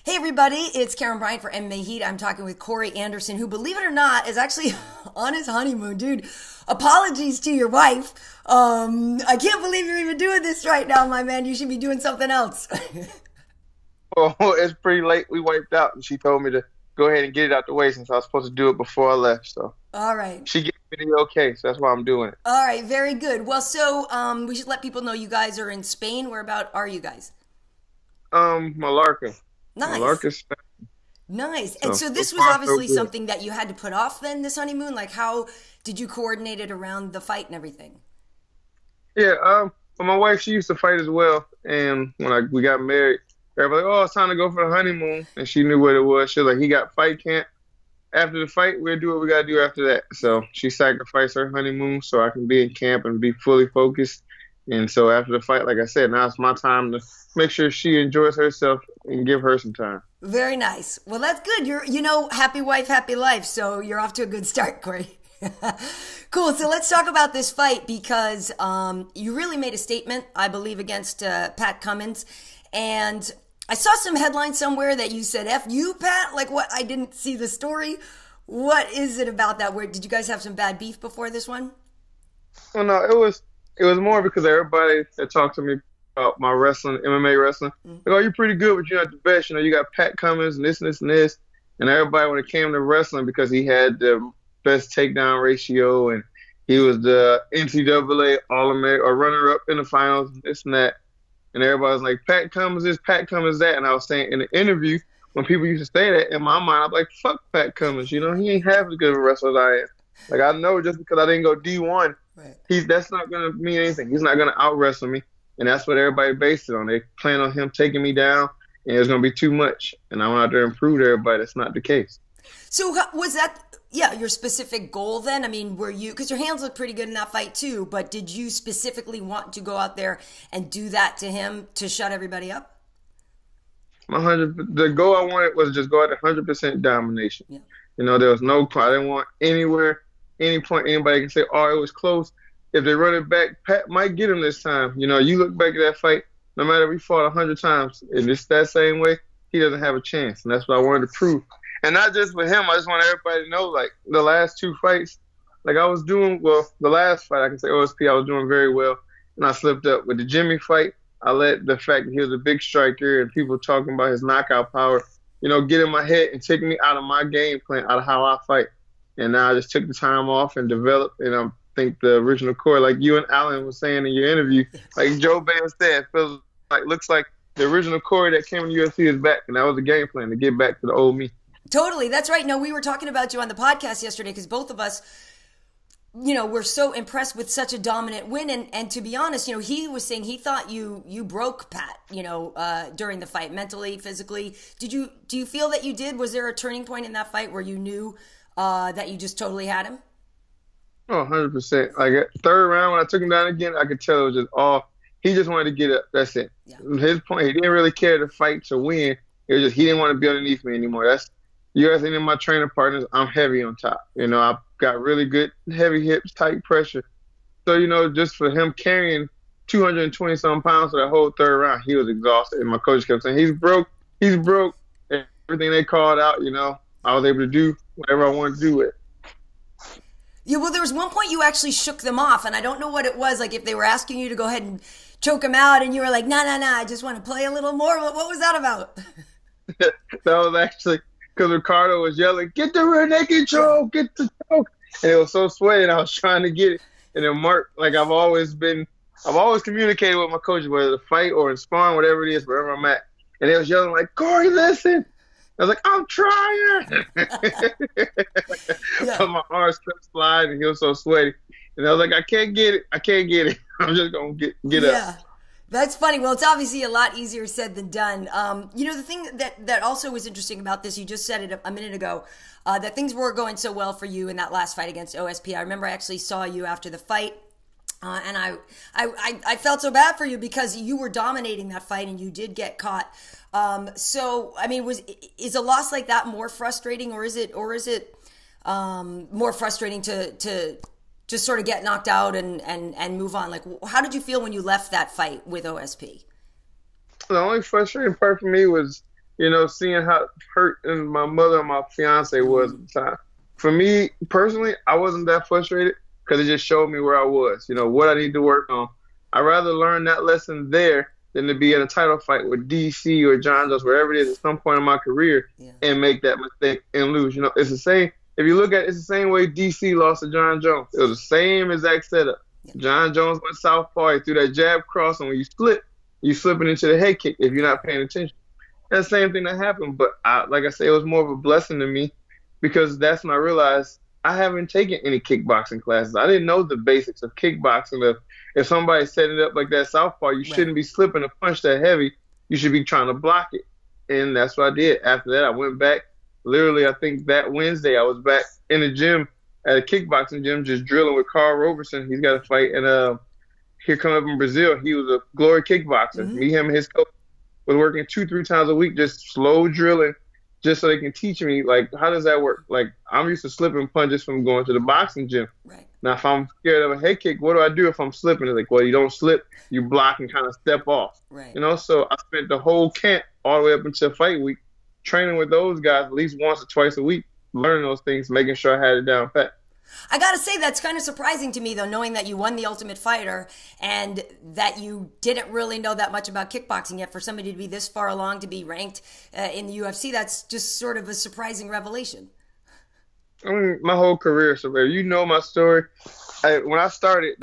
Hey everybody, it's Karyn Bryant for MMA H.E.A.T. I'm talking with Corey Anderson, who, believe it or not, is actually on his honeymoon. Dude, apologies to your wife. I can't believe you're even doing this right now, my man. You should be doing something else. Well, it's pretty late. We wiped out, and she told me to go ahead and get it out the way since I was supposed to do it before I left. So, all right. She gave me the okay, so that's why I'm doing it. All right, very good. Well, so we should let people know you guys are in Spain. Whereabout are you guys? Mallorca. Nice. Mallorca, Spain. Nice. And so this was obviously something that you had to put off then, this honeymoon? Like, how did you coordinate it around the fight and everything? Yeah, well, my wife, she used to fight as well. And when we got married, everybody like, oh, it's time to go for the honeymoon. And she knew what it was. She was like, he got fight camp. After the fight, we'll do what we got to do after that. So she sacrificed her honeymoon so I can be in camp and be fully focused. And so after the fight, like I said, now it's my time to make sure she enjoys herself and give her some time. Very nice. Well, that's good. You're, happy wife, happy life. So you're off to a good start, Corey. Cool. So let's talk about this fight because you really made a statement, I believe, against Pat Cummins. And I saw some headlines somewhere that you said, F you, Pat. Like what? I didn't see the story. What is it about that? Did you guys have some bad beef before this one? Well, no, it was more because everybody that talked to me about my wrestling, MMA wrestling, like, oh, you're pretty good, but you're not the best. You got Pat Cummins and this and this and this. And everybody, when it came to wrestling, because he had the best takedown ratio and he was the NCAA All-American or runner-up in the finals, this and that. And everybody was like, Pat Cummins this, Pat Cummins that. And I was saying in the interview, when people used to say that, in my mind, I'm like, fuck Pat Cummins. He ain't half as good of a wrestler as I am. Like, I know just because I didn't go D1, right, that's not going to mean anything. He's not going to out-wrestle me. And that's what everybody based it on. They plan on him taking me down, and it was going to be too much. And I went out there and proved to everybody that's not the case. So was that, your specific goal then? I mean, were you, because your hands looked pretty good in that fight too, but did you specifically want to go out there and do that to him to shut everybody up? The goal I wanted was just go out 100% domination. Yeah. There was no, I didn't want any point anybody can say, oh, it was close. If they run it back, Pat might get him this time. You look back at that fight, no matter if we fought 100 times, and it's that same way, he doesn't have a chance. And that's what I wanted to prove. And not just with him, I just want everybody to know, like, the last two fights, like I was doing, well, the last fight, I can say OSP, I was doing very well, and I slipped up. With the Jimmy fight, I let the fact that he was a big striker and people talking about his knockout power, get in my head and take me out of my game plan, out of how I fight. And now I just took the time off and developed, and I think the original core, like you and Alan was saying in your interview, like Joe Bain said, looks like the original core that came in the UFC is back, and that was the game plan, to get back to the old me. Totally, that's right. No, we were talking about you on the podcast yesterday because both of us, were so impressed with such a dominant win. And to be honest, he was saying he thought you broke Pat, during the fight, mentally, physically. Do you feel that you did? Was there a turning point in that fight where you knew that you just totally had him? Oh, 100%. Like at third round, when I took him down again, I could tell it was just all, he just wanted to get up. That's it. Yeah. His point, he didn't really care to fight to win. It was just, he didn't want to be underneath me anymore. That's, you guys any of my training partners, I'm heavy on top. I've got really good heavy hips, tight pressure. So, just for him carrying 220-something pounds for that whole third round, he was exhausted. And my coach kept saying, he's broke. And everything they called out, I was able to do whatever I wanted to do with it. Yeah, well, there was one point you actually shook them off, and I don't know what it was, like if they were asking you to go ahead and choke them out, and you were like, nah, I just want to play a little more. What was that about? That was actually because Ricardo was yelling, get the rear naked choke, get the choke. And it was so sweaty, and I was trying to get it. And then Mark, like I've always communicated with my coaches, whether the fight or in sparring, whatever it is, wherever I'm at. And they was yelling like, Corey, listen. I was like, I'm trying. Yeah. But my arms kept sliding, and he was so sweaty. And I was like, I can't get it. I'm just going to get up. Yeah, that's funny. Well, it's obviously a lot easier said than done. The thing that also was interesting about this, you just said it a minute ago, that things were going so well for you in that last fight against OSP. I remember I actually saw you after the fight. And I felt so bad for you because you were dominating that fight and you did get caught. So I mean, is a loss like that more frustrating, or is it more frustrating to just sort of get knocked out and move on? Like, how did you feel when you left that fight with OSP? The only frustrating part for me was seeing how hurt and my mother and my fiance was at the time. For me personally, I wasn't that frustrated because it just showed me where I was, what I need to work on. I'd rather learn that lesson there than to be in a title fight with DC or John Jones, wherever it is at some point in my career, and make that mistake and lose. It's the same. If you look at it, it's the same way DC lost to John Jones. It was the same exact setup. Yeah. John Jones went southpaw, he threw that jab cross, and when you slip, you slipping into the head kick if you're not paying attention. That's the same thing that happened, but like I say, it was more of a blessing to me because that's when I realized I haven't taken any kickboxing classes. I didn't know the basics of kickboxing. If somebody's setting it up like that southpaw, you shouldn't be slipping a punch that heavy. You should be trying to block it. And that's what I did. After that, I went back. Literally, I think that Wednesday, I was back in the gym at a kickboxing gym just drilling with Carl Roberson. He's got a fight. And here come up in Brazil. He was a glory kickboxer. Mm-hmm. Me, him, and his coach was working 2-3 times a week just slow drilling just so they can teach me, like, how does that work? Like, I'm used to slipping punches from going to the boxing gym. Right. Now, if I'm scared of a head kick, what do I do if I'm slipping? It's like, well, you don't slip. You block and kind of step off. Right. So I spent the whole camp all the way up until fight week training with those guys at least once or twice a week, learning those things, making sure I had it down pat. I got to say, that's kind of surprising to me, though, knowing that you won the Ultimate Fighter and that you didn't really know that much about kickboxing yet. For somebody to be this far along, to be ranked in the UFC, that's just sort of a surprising revelation. I mean, my whole career, so you know my story. When I started,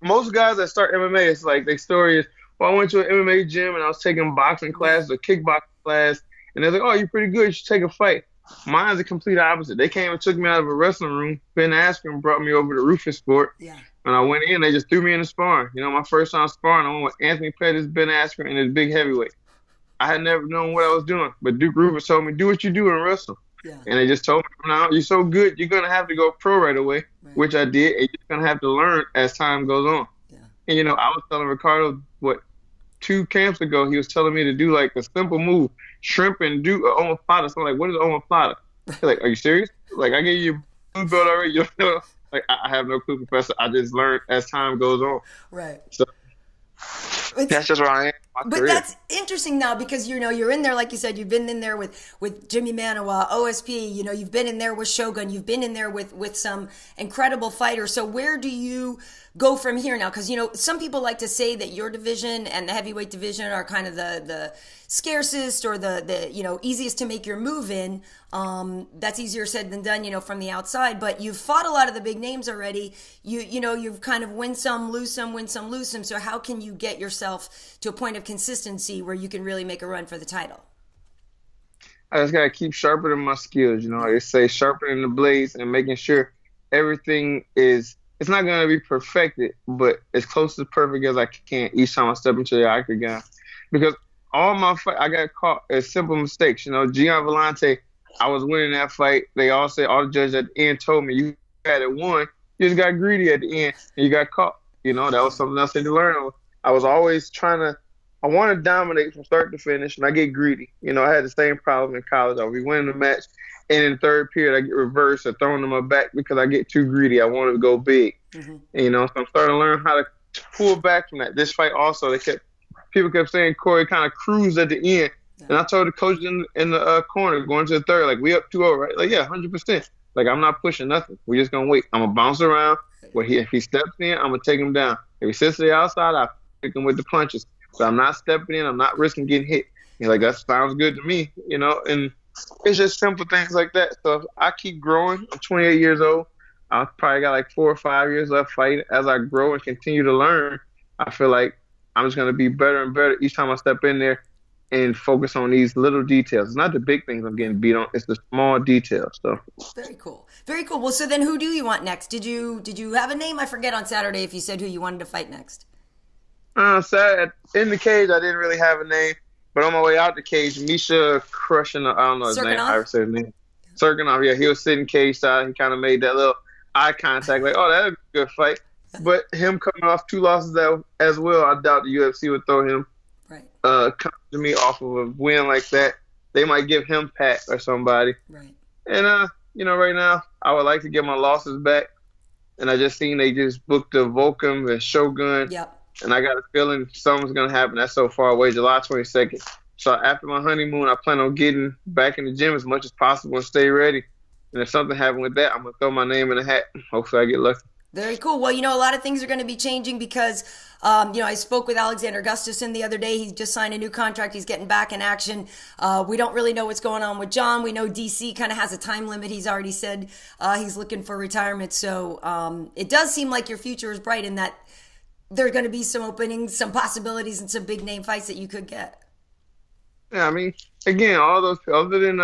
most guys that start MMA, it's like their story is, well, I went to an MMA gym and I was taking boxing classes or kickboxing class, and they're like, oh, you're pretty good, you should take a fight. Mine's the complete opposite. They came and took me out of a wrestling room. Ben Askren brought me over to Roufus Sport. Yeah. And I went in, they just threw me in the sparring. My first time sparring, I went with Anthony Pettis, Ben Askren, and his big heavyweight. I had never known what I was doing, but Duke Roufus told me, do what you do and wrestle. Yeah. And they just told me, now you're so good, you're going to have to go pro right away, which I did. And you're going to have to learn as time goes on. Yeah. And, I was telling Ricardo, 2 camps ago, he was telling me to do like a simple move, shrimp and do an omoplata. So I'm like, what is an omoplata? He's like, are you serious? Like, I gave you a blue belt already. You don't know? Like, I have no clue, Professor. I just learned as time goes on. Right. So that's just where I am. But that's interesting now because, you're in there, like you said, you've been in there with Jimmy Manuwa, OSP, you've been in there with Shogun, you've been in there with some incredible fighters. So where do you go from here now? Because, some people like to say that your division and the heavyweight division are kind of the scarcest or the easiest to make your move in. That's easier said than done, from the outside. But you've fought a lot of the big names already. You've kind of win some, lose some, win some, lose some. So how can you get yourself to a point of consistency where you can really make a run for the title? I just got to keep sharpening my skills. They say sharpening the blades and making sure everything is, it's not going to be perfected, but as close to perfect as I can each time I step into the octagon. Because all my fight, I got caught as simple mistakes. Gian Vellante, I was winning that fight. They all said, all the judges at the end told me, you had it won. You just got greedy at the end and you got caught. That was something else I had to learn. I was always I want to dominate from start to finish, and I get greedy. I had the same problem in college. I'll be winning the match, and in the third period, I get reversed or thrown to my back because I get too greedy. I want to go big. Mm-hmm. And, so I'm starting to learn how to pull back from that. This fight also, people kept saying Corey kind of cruised at the end. Yeah. And I told the coach in the corner going to the third, like, we up 2-0, right? Like, yeah, 100%. Like, I'm not pushing nothing. We're just going to wait. I'm going to bounce around. If he steps in, I'm going to take him down. If he sits to the outside, I pick him with the punches. But I'm not stepping in. I'm not risking getting hit. Like, that sounds good to me, and it's just simple things like that. So if I keep growing, I'm 28 years old. I probably got like 4 or 5 years left fighting. As I grow and continue to learn, I feel like I'm just going to be better and better each time I step in there and focus on these little details. It's not the big things I'm getting beat on. It's the small details. So very cool. Very cool. Well, so then who do you want next? Did you have a name? I forget on Saturday if you said who you wanted to fight next. In the cage, I didn't really have a name, but on my way out the cage, Misha crushing, I don't know his name. I say his name. Cirkunov, yeah, he was sitting cage side. He kind of made that little eye contact, like, oh, that'd be a good fight. But him coming off 2 losses as well, I doubt the UFC would throw him come to me off of a win like that. They might give him Pat or somebody. Right. And, right now, I would like to get my losses back. And I just seen they just booked the Volkan and Shogun. Yep. And I got a feeling something's going to happen. That's so far away. July 22nd. So after my honeymoon, I plan on getting back in the gym as much as possible and stay ready. And if something happens with that, I'm going to throw my name in the hat. Hopefully I get lucky. Very cool. Well, a lot of things are going to be changing because, I spoke with Alexander Gustafsson the other day. He just signed a new contract. He's getting back in action. We don't really know what's going on with John. We know DC kind of has a time limit. He's already said he's looking for retirement. So it does seem like your future is bright in that there are going to be some openings, some possibilities, and some big name fights that you could get. Yeah, I mean, again, all those, other than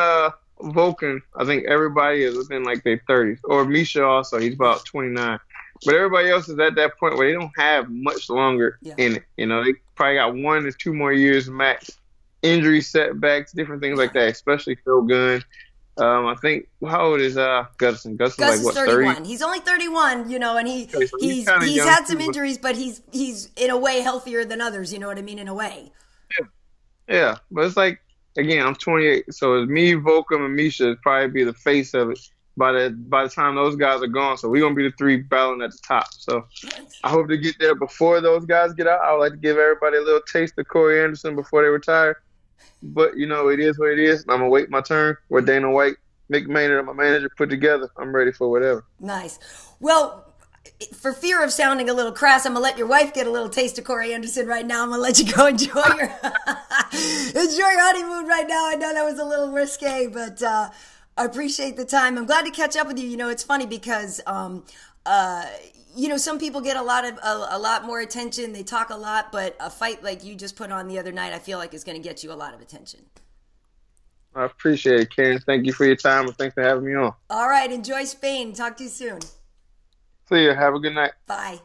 Volkan, I think everybody is within like their 30s. Or Misha also, he's about 29. But everybody else is at that point where they don't have much longer in it. They probably got 1 to 2 more years max. Injury setbacks, different things like that, especially Shogun. I think, how old is Gustafsson? Gus like, is what, 31. 30? He's only 31, and he's young had some too, injuries, but he's in a way healthier than others, you know what I mean, in a way. Yeah, but it's like, again, I'm 28, so it's me, Volkan, and Misha would probably be the face of it by the time those guys are gone. So we're going to be the 3 battling at the top. So I hope to get there before those guys get out. I would like to give everybody a little taste of Corey Anderson before they retire. But, it is what it is. I'm going to wait my turn where Dana White, Mick Maynard, my manager, put together. I'm ready for whatever. Nice. Well, for fear of sounding a little crass, I'm going to let your wife get a little taste of Corey Anderson right now. I'm going to let you go enjoy your honeymoon right now. I know that was a little risque, but I appreciate the time. I'm glad to catch up with you. It's funny because, some people get a lot more attention. They talk a lot, but a fight like you just put on the other night, I feel like is going to get you a lot of attention. I appreciate it, Karyn. Thank you for your time, and thanks for having me on. All right. Enjoy Spain. Talk to you soon. See you. Have a good night. Bye.